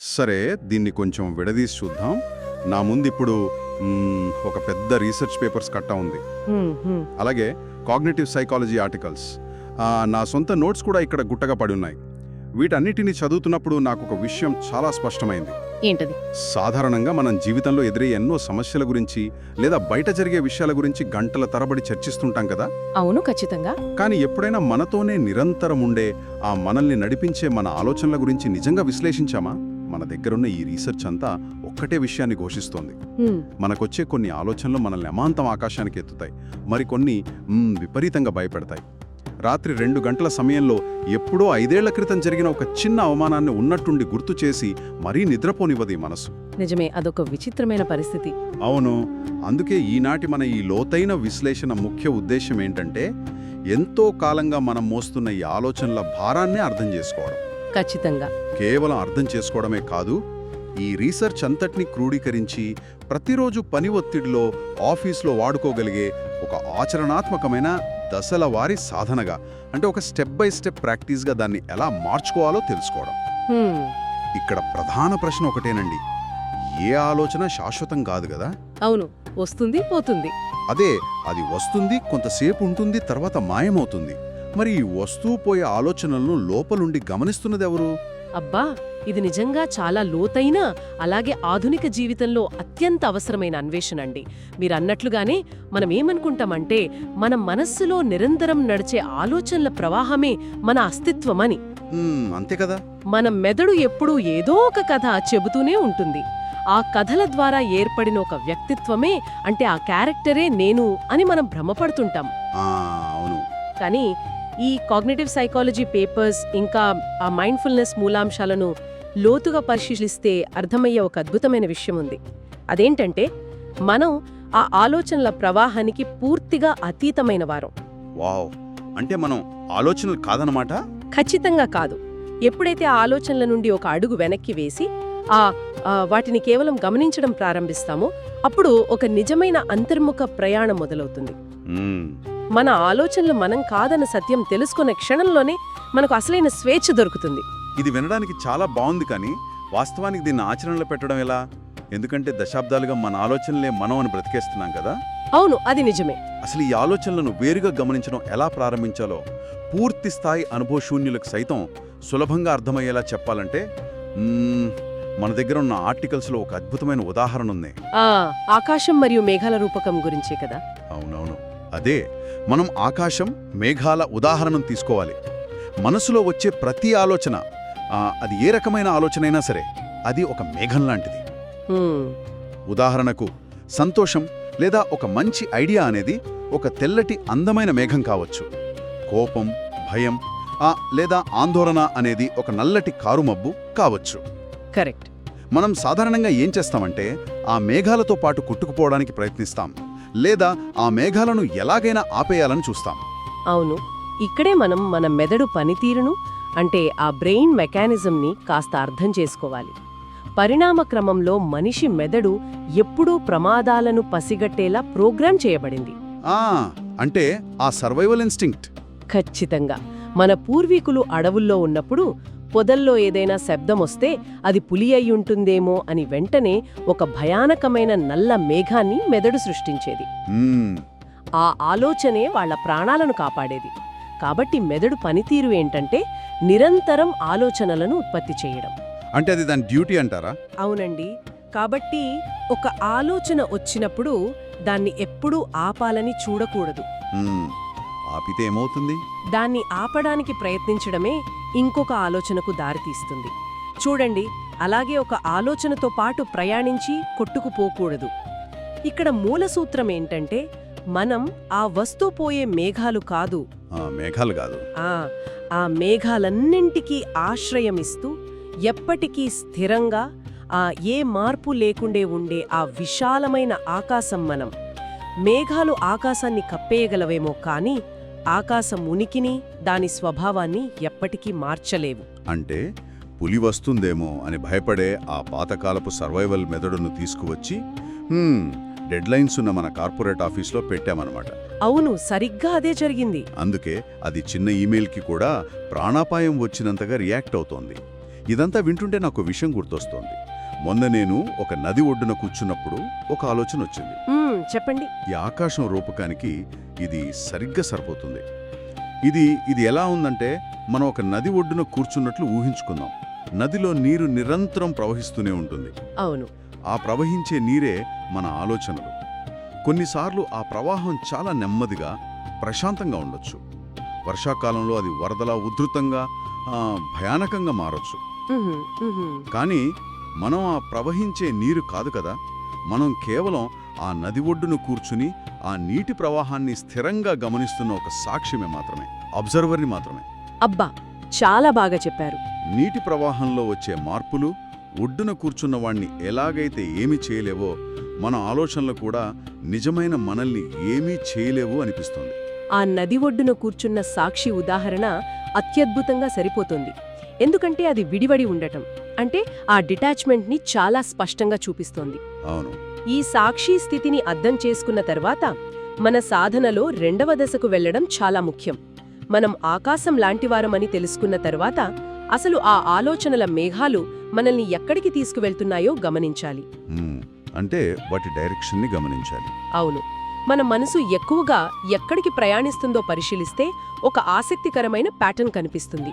సరే, దీన్ని కొంచెం విడదీసి చూద్దాం. నా ముందిప్పుడు ఒక పెద్ద రీసెర్చ్ పేపర్స్ కట్టా ఉంది. అలాగే కాగ్నిటివ్ సైకాలజీ ఆర్టికల్స్, నా సొంత నోట్స్ కూడా ఇక్కడ గుట్టగా పడి ఉన్నాయి. వీటన్నిటిని చదువుతున్నప్పుడు నాకు ఒక విషయం చాలా స్పష్టమైంది. ఏంటది? సాధారణంగా మనం జీవితంలో ఎదురయ్యే ఎన్నో సమస్యల గురించి లేదా బయట జరిగే విషయాల గురించి గంటల తరబడి చర్చిస్తుంటాం కదా. అవును, ఖచ్చితంగా. కానీ ఎప్పుడైనా మనతోనే నిరంతరం ఉండే ఆ మనల్ని నడిపించే మన ఆలోచనల గురించి నిజంగా విశ్లేషించామా? మన దగ్గరున్న ఈ రీసెర్చ్ అంతా ఒక్కటే విషయాన్ని ఘోషిస్తోంది. మనకొచ్చే కొన్ని ఆలోచనలు మనల్ని అమాంతం ఆకాశానికి ఎత్తుతాయి, మరికొన్ని విపరీతంగా భయపెడతాయి. రాత్రి 2 గంటల సమయంలో ఎప్పుడో 5 ఏళ్ల క్రితం జరిగిన ఒక చిన్న అవమానాన్ని ఉన్నట్టుండి గుర్తు చేసి మరీ నిద్రపోనివ్వదు మనసు. నిజమే, అదొక విచిత్రమైన పరిస్థితి. అవును, అందుకే ఈనాటి మన ఈ లోతైన విశ్లేషణ ముఖ్య ఉద్దేశం ఏంటంటే, ఎంతో కాలంగా మనం మోస్తున్న ఈ ఆలోచనల భారాన్నే అర్థం చేసుకోవడం. ఖచ్చితంగా. కేవలం అర్థం చేసుకోవడమే కాదు, ఈ రీసెర్చ్ అంతటినీ క్రోడీకరించి ప్రతిరోజు పని ఒత్తిడిలో ఆఫీస్లో వాడుకోగలిగే ఒక ఆచరణాత్మకమైన దశల వారి సాధనగా, అంటే ఒక స్టెప్ బై స్టెప్ ప్రాక్టీస్గా దాన్ని ఎలా మార్చుకోవాలో తెలుసుకోవడం. ఇక్కడ ప్రధాన ప్రశ్న ఒకటేనండి, ఏ ఆలోచన శాశ్వతం కాదు కదా. అవును, వస్తుంది పోతుంది. అదే, అది వస్తుంది, కొంతసేపు ఉంటుంది, తర్వాత మాయమవుతుంది. మరి ఈ వస్తూ పోయే ఆలోచనలను లోపలుండి గమనిస్తున్నది ఎవరు? అబ్బా, ఇది నిజంగా చాలా లోతైన, అలాగే ఆధునిక జీవితంలో అత్యంత అవసరమైన అన్వేషణ అండి. మీరన్నట్లుగానే మనమేమనుకుంటామంటే, మన మనస్సులో నిరంతరం నడిచే ఆలోచనల ప్రవాహమే మన అస్తిత్వమని. అంతే కదా. మన మెదడు ఎప్పుడూ ఏదో ఒక కథ చెబుతూనే ఉంటుంది. ఆ కథల ద్వారా ఏర్పడిన ఒక వ్యక్తిత్వమే, అంటే ఆ క్యారెక్టరే నేను అని మనం భ్రమపడుతుంటాం. అవును. కానీ ఈ కాగ్నిటివ్ సైకాలజీ పేపర్స్, ఇంకా ఆ మైండ్ఫుల్నెస్ మూలాంశాలను లోతుగా పరిశీలిస్తే అర్థమయ్యే ఒక అద్భుతమైన విషయం ఉంది. అదేంటంటే, మనం ఆ ఆలోచనల ప్రవాహానికి పూర్తిగా అతీతమైన వారం. వావ్, అంటే మనం ఆలోచనలు కాదనమాట? ఖచ్చితంగా కాదు. ఎప్పుడైతే ఆ ఆలోచనల నుండి ఒక అడుగు వెనక్కి వేసి వాటిని కేవలం గమనించడం ప్రారంభిస్తామో, అప్పుడు ఒక నిజమైన అంతర్ముఖ ప్రయాణం మొదలవుతుంది. మన ఆలోచనలు మనం కాదన్న సత్యం తెలుసుకునే క్షణంలోనే మనకు అసలైన స్వేచ్ఛ దొరుకుతుంది. ఇది వినడానికి చాలా బాగుంది, కానీ వాస్తవానికి దీన్ని ఆచరణలో పెట్టడం ఎలా? ఎందుకంటే దశాబ్దాలుగా మన ఆలోచనలే మనం అని బ్రతికేస్తున్నాం కదా. అవును, అది నిజమే. అసలు ఈ ఆలోచనలను వేరుగా గమనించడం ఎలా ప్రారంభించాలో పూర్తి స్థాయి అనుభవశూన్యులకు సైతం సులభంగా అర్థమయ్యేలా చెప్పాలంటే, మన దగ్గర ఉన్న ఆర్టికల్స్లో ఒక అద్భుతమైన ఉదాహరణ ఉంది. ఆకాశం మరియు మేఘాల రూపకం గురించే కదా. అవునవును, అదే. మనం ఆకాశం, మేఘాల ఉదాహరణను తీసుకోవాలి. మనసులో వచ్చే ప్రతి ఆలోచన, అది ఏ రకమైన ఆలోచనైనా సరే, అది ఒక మేఘం లాంటిది. ఉదాహరణకు, సంతోషం లేదా ఒక మంచి ఐడియా అనేది ఒక తెల్లటి అందమైన మేఘం కావచ్చు. కోపం, భయం లేదా ఆందోళన అనేది ఒక నల్లటి కారుమబ్బు కావచ్చు. కరెక్ట్. మనం సాధారణంగా ఏం చేస్తామంటే, ఆ మేఘాలతో పాటు కొట్టుకుపోవడానికి ప్రయత్నిస్తాం, లేదా ఆ మేఘాలను ఎలాగైనా ఆపేయాలని చూస్తాం. అవును, ఇక్కడే మనం మన మెదడు పనితీరును, అంటే ఆ బ్రెయిన్ మెకానిజంని కాస్త అర్థం చేసుకోవాలి. పరిణామ క్రమంలో మనిషి మెదడు ఎప్పుడూ ప్రమాదాలను పసిగట్టేలా ప్రోగ్రాం చేయబడింది. అంటే ఆ సర్వైవల్ ఇన్స్టింక్ట్. ఖచ్చితంగా. మన పూర్వీకులు అడవుల్లో ఉన్నప్పుడు పొదల్లో ఏదైనా శబ్దమొస్తే అది పులి అయ్యుంటుందేమో అని వెంటనే ఒక భయానకమైన నల్ల మేఘాన్ని మెదడు సృష్టించేది. ఆ ఆలోచనే వాళ్ల ప్రాణాలను కాపాడేది. కాబట్టి మెదడు పనితీరు ఏంటంటే, నిరంతరం ఆలోచనలను ఉత్పత్తి చేయడం. అంటే అది దాని డ్యూటీ అంటారా? అవునండి. కాబట్టి ఒక ఆలోచన వచ్చినప్పుడు దాన్ని ఎప్పుడూ ఆపాలని చూడకూడదు. ఆపితే ఏమవుతుంది? దాన్ని ఆపడానికి ప్రయత్నించడమే ఇంకొక ఆలోచనకు దారితీస్తుంది. చూడండి, అలాగే ఒక ఆలోచనతో పాటు ప్రయాణించి కొట్టుకుపోకూడదు. ఇక్కడ మూలసూత్రం ఏంటంటే, మనం ఆ వస్తుపోయే మేఘాలు కాదు, ఆ మేఘాలన్నింటికీ ఆశ్రయమిస్తూ ఎప్పటికీ స్థిరంగా ఏ మార్పు లేకుండే ఉండే ఆ విశాలమైన ఆకాశం మనం. మేఘాలు ఆకాశాన్ని కప్పేయగలవేమో కానీ ఆకాశం ఉనికిని, దాని స్వభావాన్ని ఎప్పటికీ మార్చలేవు. అంటే పులి వస్తుందేమో అని భయపడే ఆ పాతకాలపు సర్వైవల్ మెథడును తీసుకువచ్చి డెడ్లైన్స్ ఉన్న మన కార్పొరేట్ ఆఫీస్లో పెట్టామన్నమాట. అవును, సరిగ్గా అదే జరిగింది. అందుకే అది చిన్న ఈమెయిల్కి కూడా ప్రాణాపాయం వచ్చినంతగా రియాక్ట్ అవుతోంది. ఇదంతా వింటుంటే నాకు విషయం గుర్తొస్తోంది. మొన్న నేను ఒక నది ఒడ్డున కూర్చున్నప్పుడు ఒక ఆలోచన వచ్చింది. చెప్పండి. ఈ ఆకాశం రూపకానికి ఇది సరిగ్గా సరిపోతుంది. ఇది ఎలా ఉందంటే, మనం ఒక నది ఒడ్డున కూర్చున్నట్లు ఊహించుకుందాం. నదిలో నీరు నిరంతరం ప్రవహిస్తూనే ఉంటుంది. అవును. ఆ ప్రవహించే నీరే మన ఆలోచనలు. కొన్నిసార్లు ఆ ప్రవాహం చాలా నెమ్మదిగా, ప్రశాంతంగా ఉండొచ్చు. వర్షాకాలంలో అది వరదలా ఉధృతంగా, భయానకంగా మారొచ్చు. కానీ మనం ఆ ప్రవహించే నీరు కాదు కదా. మనం కేవలం ఆ నది ఒడ్డును కూర్చుని ఆ నీటి ప్రవాహాన్ని స్థిరంగా గమనిస్తున్న ఒక సాక్ష్యమే మాత్రమే, అబ్జర్వర్ని మాత్రమే. అబ్బా, చాలా బాగా చెప్పారు. నీటి ప్రవాహంలో వచ్చే మార్పులు ఒడ్డున కూర్చున్న వాణ్ణి ఎలాగైతే ఏమీ చేయలేవో, మన ఆలోచనలు కూడా నిజమైన మనల్ని ఏమీ చేయలేవు అనిపిస్తోంది. ఆ నది ఒడ్డున కూర్చున్న సాక్షి ఉదాహరణ అత్యద్భుతంగా సరిపోతుంది. ఎందుకంటే అది విడివడి ఉండటం అంటే ఆ డిటాచ్మెంట్ని చాలా స్పష్టంగా చూపిస్తోంది. అవును. ఈ సాక్షి స్థితిని అర్థం చేసుకున్న తర్వాత మన సాధనలో రెండవ దశకు వెళ్లడం చాలా ముఖ్యం. మనం ఆకాశం లాంటివారమని తెలుసుకున్న తర్వాత అసలు ఆ ఆలోచనల మేఘాలు మనల్ని ఎక్కడికి తీసుకువెళ్తున్నాయో గమనించాలి. అంటే వాటి డైరెక్షన్ని గమనించాలి. అవును. మన మనసు ఎక్కువగా ఎక్కడికి ప్రయాణిస్తుందో పరిశీలిస్తే ఒక ఆసక్తికరమైన ప్యాటర్న్ కనిపిస్తుంది.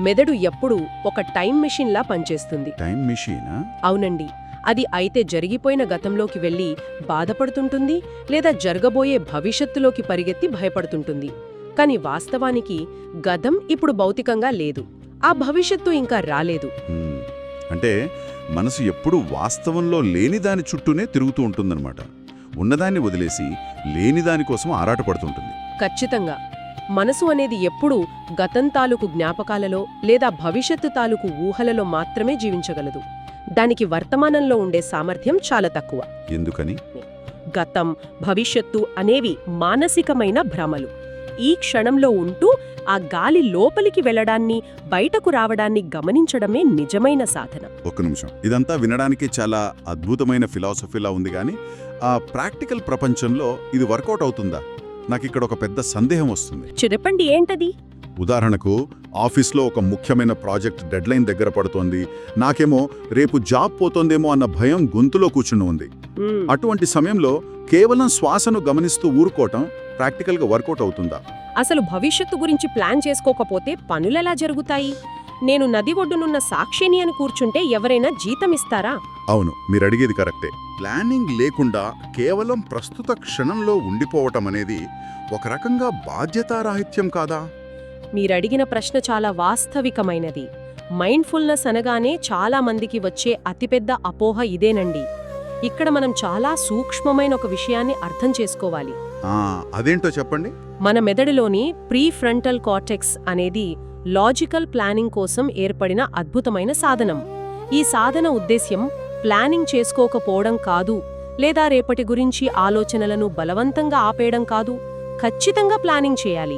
మెదడు ఎప్పుడూ ఒక టైం మెషిన్లా పనిచేస్తుంది. టైం మెషీనా? అవునండి. అది అయితే జరిగిపోయిన గతంలోకి వెళ్లి బాధపడుతుంటుంది, లేదా జరగబోయే భవిష్యత్తులోకి పరిగెత్తి భయపడుతుంటుంది. కాని వాస్తవానికి గతం ఇప్పుడు భౌతికంగా లేదు, ఆ భవిష్యత్తు ఇంకా రాలేదు. అంటే మనసు ఎప్పుడూ వాస్తవంలో లేని దాని చుట్టూనే తిరుగుతూ ఉంటుందన్నమాట. ఉన్నదాన్ని వదిలేసి లేనిదానికోసం ఆరాటపడుతుంటుంది. ఖచ్చితంగా. మనసు అనేది ఎప్పుడూ గతం తాలూకు జ్ఞాపకాలలో లేదా భవిష్యత్తు తాలూకు ఊహలలో మాత్రమే జీవించగలదు. దానికి వర్తమానంలో ఉండే సామర్థ్యం చాలా తక్కువ. ఎందుకని? గతం, భవిష్యత్తు అనేవి మానసికమైన భ్రమలు. ఈ క్షణంలో ఉంటూ ఆ గాలి లోపలికి వెళ్లడాన్ని, బయటకు రావడాన్ని గమనించడమే నిజమైన సాధన. ఒక్క నిమిషం. ఇదంతా వినడానికి చాలా అద్భుతమైన ఫిలాసఫీలా ఉంది, కానీ ఆ ప్రాక్టికల్ ప్రపంచంలో ఇది వర్కౌట్ అవుతుందా? నాకిక్కడ ఒక పెద్ద సందేహం వస్తుంది. చెప్పండి, ఏంటది? ఉదాహరణకు, ఆఫీస్లో ఒక ముఖ్యమైన ప్రాజెక్ట్ డెడ్లైన్ దగ్గర పడుతోంది. నాకేమో రేపు జాబ్ పోతోందేమో అన్న భయం గొంతులో కూర్చుని ఉంది. అటువంటి సమయంలో కేవలం శ్వాసను గమనిస్తూ ఊరుకోవటం ప్రాక్టికల్గా వర్కౌట్ అవుతుందా? అసలు భవిష్యత్తు గురించి ప్లాన్ చేసుకోకపోతే పనులెలా జరుగుతాయి? నేను నది ఒడ్డునున్న సాక్షిని అని కూర్చుంటే ఎవరైనా జీతమిస్తారా? అవును, మీరు అడిగేది కరెక్టే. ప్లానింగ్ లేకుండా కేవలం ప్రస్తుత క్షణంలో ఉండిపోవటం అనేది ఒక రకంగా బాధ్యతారాహిత్యం కాదా? మీరడిగిన ప్రశ్న చాలా వాస్తవికమైనది. మైండ్ఫుల్నెస్ అనగానే చాలా మందికి వచ్చే అతిపెద్ద అపోహ ఇదేనండి. ఇక్కడ మనం చాలా సూక్ష్మమైన ఒక విషయాన్ని అర్థం చేసుకోవాలి. అదేంటో చెప్పండి. మన మెదడులోని ప్రీఫ్రంటల్ కార్టెక్స్ అనేది లాజికల్ ప్లానింగ్ కోసం ఏర్పడిన అద్భుతమైన సాధనం. ఈ సాధన ఉద్దేశ్యం ప్లానింగ్ చేసుకోకపోవడం కాదు, లేదా రేపటి గురించి ఆలోచనలను బలవంతంగా ఆపేయడం కాదు. ఖచ్చితంగా ప్లానింగ్ చేయాలి.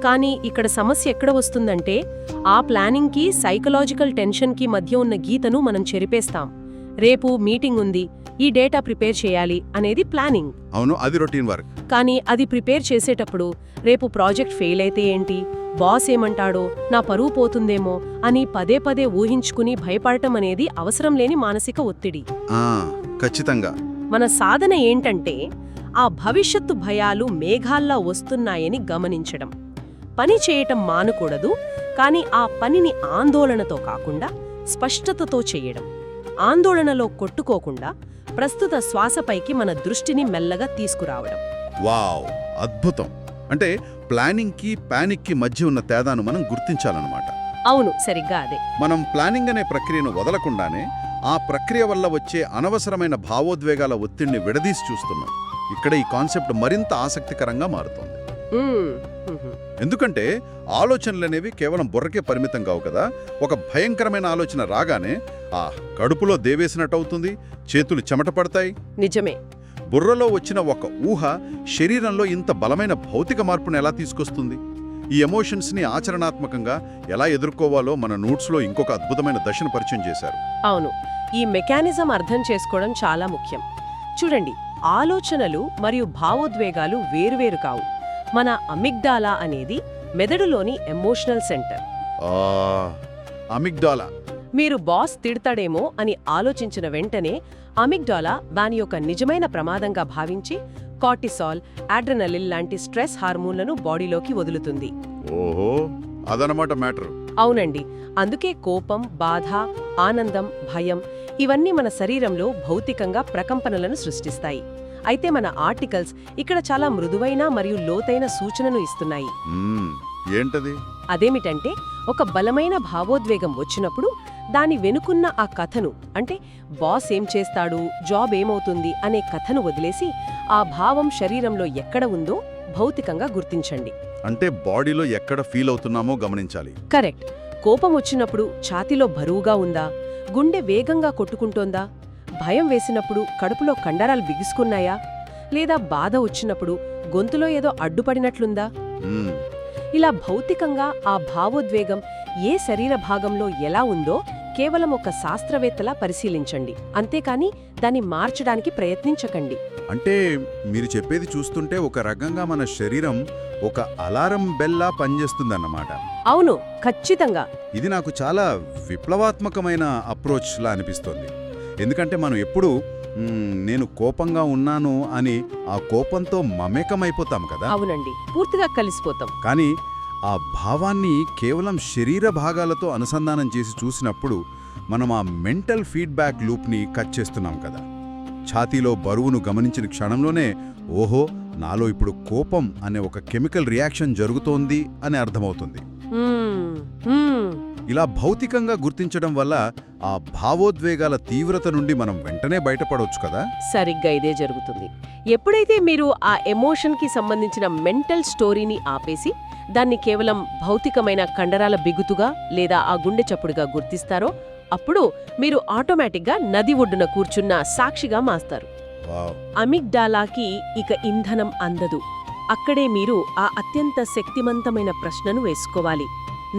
కానీ ఇక్కడ సమస్య ఎక్కడ వస్తుందంటే, ఆ ప్లానింగ్కి సైకలాజికల్ టెన్షన్కి మధ్య ఉన్న గీతను మనం చెరిపేస్తాం. రేపు మీటింగ్ ఉంది, ఈ డేటా ప్రిపేర్ చేయాలి అనేది ప్లానింగ్. అవును, అది రొటీన్ వర్క్. కానీ అది ప్రిపేర్ చేసేటప్పుడు రేపు ప్రాజెక్ట్ ఫెయిల్ అయితే ఏంటి, బాస్ ఏమంటాడో, నా పరువు పోతుందేమో అని పదే పదే ఊహించుకుని భయపడటం అనేది అవసరం లేని మానసిక ఒత్తిడి. ఖచ్చితంగా. మన సాధన ఏంటంటే, ఆ భవిష్యత్తు భయాలు మేఘాల్లా వస్తున్నాయని గమనించడం. పని చేయటం మానకూడదు, కానీ ఆ పనిని ఆందోళనతో కాకుండా స్పష్టతతో చేయడం. ఆందోళనలో కొట్టుకోకుండా ప్రస్తుత శ్వాసపైకి మన దృష్టిని మెల్లగా తీసుకురావడం. వావ్, అద్భుతం. అంటే ప్లానింగ్కి పానిక్కి మధ్య ఉన్న తేడాను మనం గుర్తించాలన్నమాట. అవును, సరిగ్గా అదే. మనం ప్లానింగ్ అనే ప్రక్రియను వదలకుండానే ఆ ప్రక్రియ వల్ల వచ్చే అనవసరమైన భావోద్వేగాల ఒత్తిడిని విడదీసి చూస్తున్నాం. ఇక్కడ ఈ కాన్సెప్ట్ మరింత ఆసక్తికరంగా మారుతోంది. ఎందుకంటే ఆలోచనలనేవి కేవలం బుర్రకే పరిమితం కావు కదా. ఒక భయంకరమైన ఆలోచన రాగానే కడుపులో దేవేసినట్టవుతుంది, చేతులు చెమట పడతాయి. నిజమే. బుర్రలో వచ్చిన ఒక ఊహ శరీరంలో ఇంత బలమైన భౌతిక మార్పును ఎలా తీసుకొస్తుంది? ఈ ఎమోషన్స్ని ఆచరణాత్మకంగా ఎలా ఎదుర్కోవాలో మన నోట్స్లో ఇంకొక అద్భుతమైన దశను పరిచయం చేశారు. అవును, ఈ మెకానిజం అర్థం చేసుకోవడం చాలా ముఖ్యం. చూడండి, ఆలోచనలు మరియు భావోద్వేగాలు వేరువేరు కావు. మన అమిగ్డాలా అనేది మెదడులోని ఎమోషనల్ సెంటర్. అమిగ్డాలా. మీరు బాస్ తిడతాడేమో అని ఆలోచించిన వెంటనే అమిగ్డాలా దాని యొక్క నిజమైన ప్రమాదంగా భావించి కార్టిసాల్, అడ్రినలిన్ లాంటి స్ట్రెస్ హార్మోన్లను బాడీలోకి వదులుతుంది. ఓహో, అదనమాట మ్యాటర్. అవునండి, అందుకే కోపం, బాధ, ఆనందం, భయం ఇవన్నీ మన శరీరంలో భౌతికంగా ప్రకంపనలను సృష్టిస్తాయి. అయితే మన ఆర్టికల్స్ ఇక్కడ చాలా మృదువైన మరియు లోతైన సూచనను ఇస్తున్నాయి. ఏంటది? అదేమిటంటే ఒక బలమైన భావోద్వేగం వచ్చినప్పుడు దాని వెనుకున్న ఆ కథను, అంటే బాస్ ఏం చేస్తాడు, జాబ్ ఏమవుతుంది అనే కథను వదిలేసి ఆ భావం శరీరంలో ఎక్కడ ఉందో భౌతికంగా గుర్తించండి. అంటే బాడీలో ఎక్కడ ఫీల్ అవుతున్నామో గమనించాలి. కరెక్ట్. కోపం వచ్చినప్పుడు ఛాతీలో బరువుగా ఉందా, గుండె వేగంగా కొట్టుకుంటోందా, భయం వేసినప్పుడు కడుపులో కండరాలు బిగుసుకున్నాయా, లేదా బాధ వచ్చినప్పుడు గొంతులో ఏదో అడ్డుపడినట్లుందా? ఇలా భౌతికంగా ఆ భావోద్వేగం ఏ శరీర భాగంలో ఎలా ఉందో కేవలం ఒక శాస్త్రవేత్తలా పరిశీలించండి, అంతేకాని దాన్ని మార్చడానికి ప్రయత్నించకండి. అంటే మీరు చెప్పేది చూస్తుంటే ఒక రకంగా మన శరీరం ఒక అలారం బెల్లా పనిచేస్తుందన్నమాట. అవును, ఖచ్చితంగా. ఇది నాకు చాలా విప్లవాత్మకమైన అప్రోచ్లా అనిపిస్తోంది. ఎందుకంటే మనం ఎప్పుడూ నేను కోపంగా ఉన్నాను అని ఆ కోపంతో మమేకమైపోతాం కదా. అవునండి, పూర్తిగా కలిసిపోతాం. కానీ ఆ భావాన్ని కేవలం శరీర భాగాలతో అనుసంధానం చేసి చూసినప్పుడు మనం ఆ మెంటల్ ఫీడ్బ్యాక్ లూప్ని కట్ చేస్తున్నాం కదా. ఛాతీలో బరువును గమనించిన క్షణంలోనే ఓహో, నాలో ఇప్పుడు కోపం అనే ఒక కెమికల్ రియాక్షన్ జరుగుతోంది అని అర్థమవుతుంది. ఇలా భౌతికంగా గుర్తించడం వల్ల ఆ భావోద్వేగాల తీవ్రత నుండి మనం వెంటనే బయటపడవచ్చు కదా. సరిగ్గా ఇదే జరుగుతుంది. ఎప్పుడైతే మీరు ఆ ఎమోషన్కి సంబంధించిన మెంటల్ స్టోరీని ఆపేసి దాన్ని కేవలం భౌతికమైన కండరాల బిగుతుగా లేదా ఆ గుండె చప్పుడుగా గుర్తిస్తారో అప్పుడు మీరు ఆటోమేటిక్గా నది ఒడ్డున కూర్చున్న సాక్షిగా మాస్తారు. అమిగ్డాలాకి ఇక ఇంధనం అందదు. అక్కడే మీరు ఆ అత్యంత శక్తిమంతమైన ప్రశ్నను వేసుకోవాలి.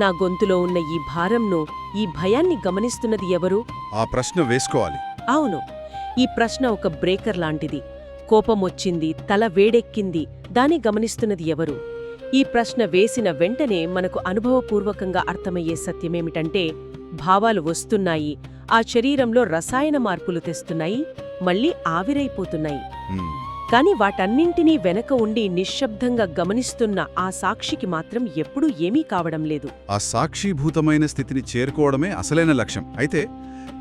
నా గొంతులో ఉన్న ఈ భారంను, ఈ భయాన్ని గమనిస్తున్నది ఎవరు? ఆ ప్రశ్న వేసుకోవాలి. అవును, ఈ ప్రశ్న ఒక బ్రేకర్ లాంటిది. కోపం వచ్చింది, తల వేడెక్కింది, దాన్ని గమనిస్తున్నది ఎవరు? ఈ ప్రశ్న వేసిన వెంటనే మనకు అనుభవపూర్వకంగా అర్థమయ్యే సత్యమేమిటంటే భావాలు వస్తున్నాయి, ఆ శరీరంలో రసాయన మార్పులు తెస్తున్నాయి, మళ్ళీ ఆవిరైపోతున్నాయి. కాని వాటన్నింటినీ వెనక ఉండి నిశ్శబ్దంగా గమనిస్తున్న ఆ సాక్షికి మాత్రం ఎప్పుడూ ఏమీ కావడం లేదు. ఆ సాక్షిభూతమైన స్థితిని చేరుకోవడమే అసలైన లక్ష్యం. అయితే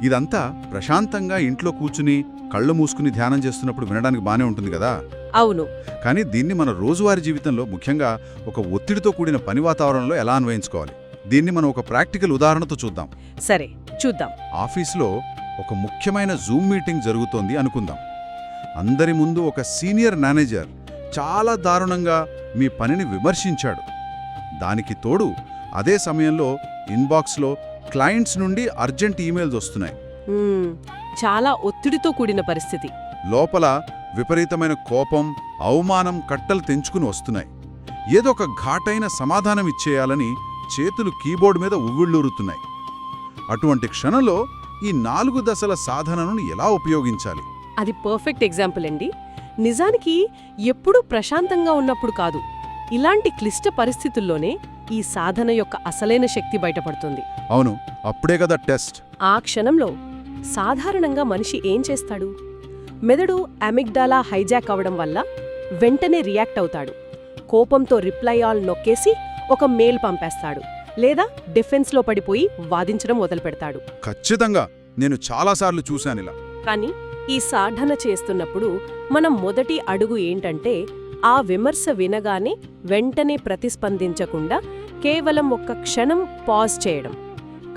ఇదంతా ప్రశాంతంగా ఇంట్లో కూర్చుని కళ్ళు మూసుకుని ధ్యానం చేస్తున్నప్పుడు వినడానికి బానే ఉంటుంది కదా. అవును. కానీ దీన్ని మన రోజువారీ జీవితంలో, ముఖ్యంగా ఒక ఒత్తిడితో కూడిన పని వాతావరణంలో ఎలా అన్వయించుకోవాలి, దీన్ని మనం ఒక ప్రాక్టికల్ ఉదాహరణతో చూద్దాం. సరే, చూద్దాం. ఆఫీస్లో ఒక ముఖ్యమైన జూమ్ మీటింగ్ జరుగుతోంది అనుకుందాం. అందరి ముందు ఒక సీనియర్ మేనేజర్ చాలా దారుణంగా మీ పనిని విమర్శించాడు. దానికి తోడు అదే సమయంలో ఇన్బాక్స్లో క్లయింట్స్ నుండి అర్జెంట్ ఈమెయిల్స్ వస్తున్నాయి. చాలా ఒత్తిడితో కూడిన పరిస్థితి. లోపల విపరీతమైన కోపం, అవమానం కట్టలు తెంచుకుని వస్తున్నాయి. ఏదో ఒక ఘాటైన సమాధానం ఇచ్చేయాలని చేతులు కీబోర్డ్ మీద ఉవ్విళ్ళూరుతున్నాయి. అటువంటి క్షణంలో ఈ 4 దశల సాధనను ఎలా ఉపయోగించాలి? అది పర్ఫెక్ట్ ఎగ్జాంపుల్ అండి. నిజానికి ఎప్పుడూ ప్రశాంతంగా ఉన్నప్పుడు కాదు, ఇలాంటి క్లిష్ట పరిస్థితుల్లోనే ఈ సాధన యొక్క అసలైన శక్తి బయటపడుతుంది. అవును, అప్పుడే కదా టెస్ట్. ఆ క్షణంలో సాధారణంగా మనిషి ఏం చేస్తాడు? మెదడు అమిగ్డాలా హైజాక్ అవడం వల్ల వెంటనే రియాక్ట్ అవుతాడు. కోపంతో రిప్లై ఆల్ నొక్కేసి ఒక మెయిల్ పంపేస్తాడు, లేదా డిఫెన్స్లో పడిపోయి వాదించడం మొదలుపెడతాడు. ఖచ్చితంగా, నేను చాలాసార్లు చూశానిలా. కానీ ఈ సాధన చేస్తున్నప్పుడు మనం మొదటి అడుగు ఏంటంటే ఆ విమర్శ వినగానే వెంటనే ప్రతిస్పందించకుండా కేవలం ఒక్క క్షణం పాజ్ చేయడం.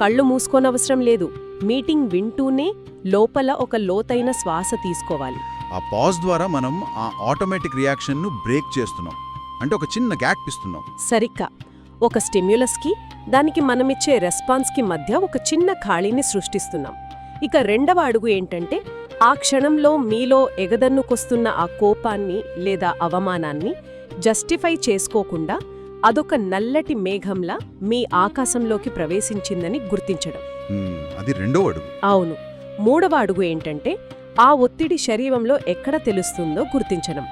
కళ్ళు మూసుకోనవసరం లేదు, మీటింగ్ వింటూనే లోపల ఒక లోతైన శ్వాస తీసుకోవాలి. ఆ పాజ్ ద్వారా మనం ఆ ఆటోమేటిక్ రియాక్షన్ను బ్రేక్ చేస్తున్నాం. అంటే ఒక చిన్న గ్యాప్ ఇస్తున్నాం. సరిగ్గా. ఒక స్టిమ్యులస్కి దానికి మనమిచ్చే రెస్పాన్స్కి మధ్య ఒక చిన్న ఖాళీని సృష్టిస్తున్నాం. ఇక రెండవ అడుగు ఏంటంటే ఆ క్షణంలో మీలో ఎగదన్నుకొస్తున్న ఆ కోపాన్ని లేదా అవమానాన్ని జస్టిఫై చేసుకోకుండా అదొక నల్లటి మేఘంలా మీ ఆకాశంలోకి ప్రవేశించిందని గుర్తించడం. అది రెండవ అడుగు. అవును. మూడవ అడుగు ఏంటంటే ఆ ఒత్తిడి శరీరంలో ఎక్కడ తెలుస్తుందో గుర్తించడం.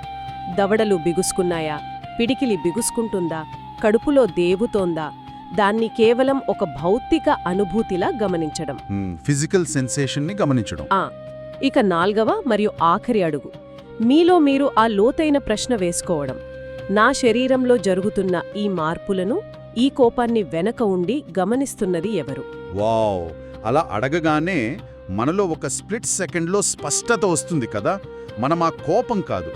దవడలు బిగుసుకున్నాయా, పిడికిలి బిగుసుకుంటుందా, కడుపులో దేవుతోందా, దాన్ని కేవలం ఒక భౌతిక అనుభూతిలా గమనించడం. ఫిజికల్ సెన్సేషన్ని గమనించడం. ఇక 4వ మరియు ఆఖరి అడుగు, మీలో మీరు ఆ లోతైన ప్రశ్న వేసుకోవడం. నా శరీరంలో జరుగుతున్న ఈ మార్పులను, ఈ కోపాన్ని వెనక ఉండి గమనిస్తున్నది ఎవరు? వావ్! అలా అడగగానే మనలో ఒక స్ప్లిట్ సెకండ్లో స్పష్టత వస్తుంది కదా. మనం ఆ కోపం కాదు,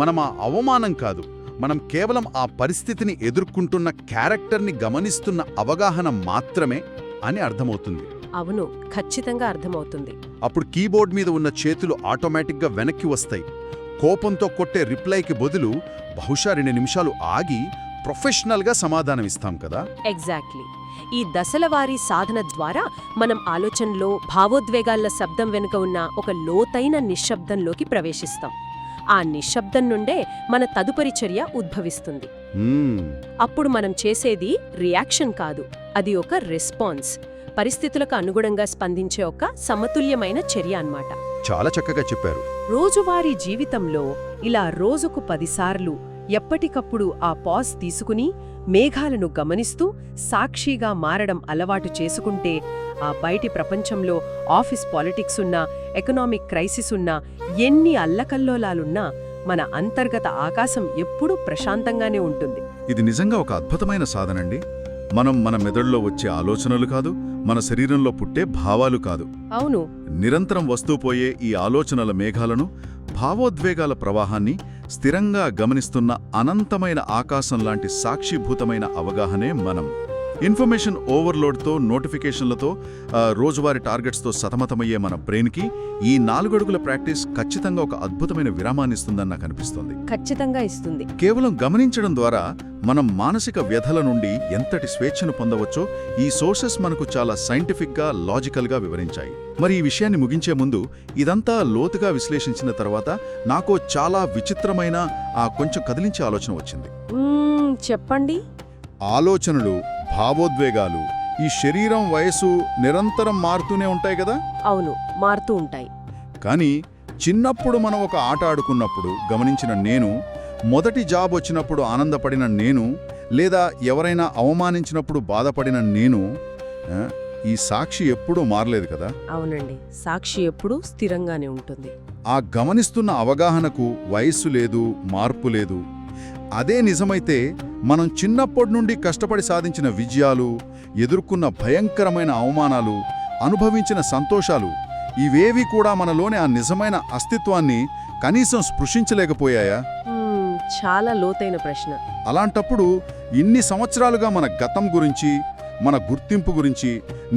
మనం ఆ అవమానం కాదు, మనం కేవలం ఆ పరిస్థితిని ఎదుర్కొంటున్న క్యారెక్టర్ని గమనిస్తున్న అవగాహన మాత్రమే అని అర్థమవుతుంది. అవును, ఖచ్చితంగా అర్థమవుతుంది. అప్పుడు కీబోర్డ్ మీద ఉన్న చేతులు ఆటోమేటిక్గా వెనక్కి వస్తాయి. కోపంతో కొట్టే రిప్లైకి బదులు బహుశా 2 నిమిషాలు ఆగి ప్రొఫెషనల్గా సమాధానమిస్తాం కదా. ఎగ్జాక్ట్లీ. ఈ దశలవారీ సాధన ద్వారా మనం ఆలోచనలో, భావోద్వేగాల శబ్దం వెనుక ఉన్న ఒక లోతైన నిశ్శబ్దంలోకి ప్రవేశిస్తాం. ఆ నిశ్శబ్దం నుండే మన తదుపరి చర్య ఉద్భవిస్తుంది. అప్పుడు మనం చేసేది రియాక్షన్ కాదు, అది ఒక రెస్పాన్స్, పరిస్థితులకు అనుగుణంగా స్పందించే ఒక సమతుల్యమైన చర్య అన్నమాట. చాలా చక్కగా చెప్పారు. రోజువారీ జీవితంలో ఇలా రోజుకు 10 సార్లు ఎప్పటికప్పుడు ఆ పాజ్ తీసుకుని మేఘాలను గమనిస్తూ సాక్షిగా మారడం అలవాటు చేసుకుంటే ఆ బయటి ప్రపంచంలో ఆఫీస్ పాలిటిక్స్ ఉన్నా, ఎకనామిక్ క్రైసిస్ ఉన్నా, ఎన్ని అల్లకల్లోలాలున్నా మన అంతర్గత ఆకాశం ఎప్పుడూ ప్రశాంతంగానే ఉంటుంది. ఇది నిజంగా ఒక అద్భుతమైన సాధనండి. మనం మన మెదడులో వచ్చే ఆలోచనలు కాదు, మన శరీరంలో పుట్టే భావాలు కాదు. అవును, నిరంతరం వస్తూపోయే ఈ ఆలోచనల మేఘాలను, భావోద్వేగాల ప్రవాహాన్ని స్థిరంగా గమనిస్తున్న అనంతమైన ఆకాశం లాంటి సాక్షిభూతమైన అవగాహనే మనం. ఇన్ఫర్మేషన్ ఓవర్లోడ్తో, నోటిఫికేషన్లతో, రోజువారీ టార్గెట్స్తో సతమతమయ్యే మన బ్రెయిన్కి ఈ 4 అడుగుల ప్రాక్టీస్ ఖచ్చితంగా ఒక అద్భుతమైన విరామాన్నిస్తుందని నాకు అనిపిస్తుంది. ఖచ్చితంగా ఇస్తుంది. కేవలం గమనించడం ద్వారా మనం మానసిక వ్యధల నుండి ఎంతటి స్వేచ్ఛను పొందవచ్చో ఈ సోర్సెస్ మనకు చాలా సైంటిఫిక్గా, లాజికల్గా వివరించాయి. మరి ఈ విషయాన్ని ముగించే ముందు ఇదంతా లోతుగా విశ్లేషించిన తర్వాత నాకో చాలా విచిత్రమైన, కొంచెం కదిలించే ఆలోచన వచ్చింది. చెప్పండి. ఆలోచనలు, భావోద్వేగాలు, ఈ శరీరం, వయసు నిరంతరం మారుతూనే ఉంటాయి కదా. అవును, మారుతూ ఉంటాయి. కానీ చిన్నప్పుడు మనం ఒక ఆట ఆడుకున్నప్పుడు గమనించిన నేను, మొదటి జాబ్ వచ్చినప్పుడు ఆనందపడిన నేను, లేదా ఎవరైనా అవమానించినప్పుడు బాధపడిన నేను, ఈ సాక్షి ఎప్పుడూ మారలేదు కదా. అవునండి, సాక్షి ఎప్పుడూ స్థిరంగానే ఉంటుంది. ఆ గమనిస్తున్న అవగాహనకు వయస్సు లేదు, మార్పు లేదు. అదే నిజమైతే మనం చిన్నప్పటి నుండి కష్టపడి సాధించిన విజయాలు, ఎదుర్కొన్న భయంకరమైన అవమానాలు, అనుభవించిన సంతోషాలు, ఇవేవి కూడా మనలోని ఆ నిజమైన అస్తిత్వాన్ని కనీసం స్పృశించలేకపోయాయా? చాలా లోతైన ప్రశ్న. అలాంటప్పుడు ఇన్ని సంవత్సరాలుగా మన గతం గురించి, మన గుర్తింపు గురించి,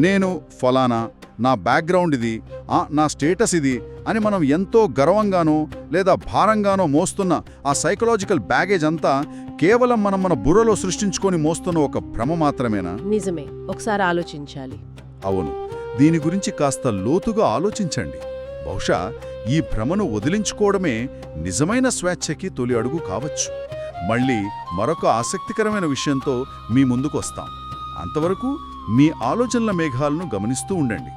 నేను ఫలానా, నా బ్యాక్గ్రౌండ్ ఇది, నా స్టేటస్ ఇది అని మనం ఎంతో గర్వంగానో లేదా భారంగానో మోస్తున్న ఆ సైకలాజికల్ బ్యాగేజ్ అంతా కేవలం మనం మన బుర్రలో సృష్టించుకొని మోస్తున్న ఒక భ్రమ మాత్రమేనా? నిజమే, ఒకసారి ఆలోచించాలి. అవును, దీని గురించి కాస్త లోతుగా ఆలోచించండి. బహుశా ఈ భ్రమను వదిలించుకోవడమే నిజమైన స్వేచ్ఛకి తొలి అడుగు కావచ్చు. మళ్ళీ మరొక ఆసక్తికరమైన విషయంతో మీ ముందుకు వస్తాం. అంతవరకు మీ ఆలోచనల మేఘాలను గమనిస్తూ ఉండండి.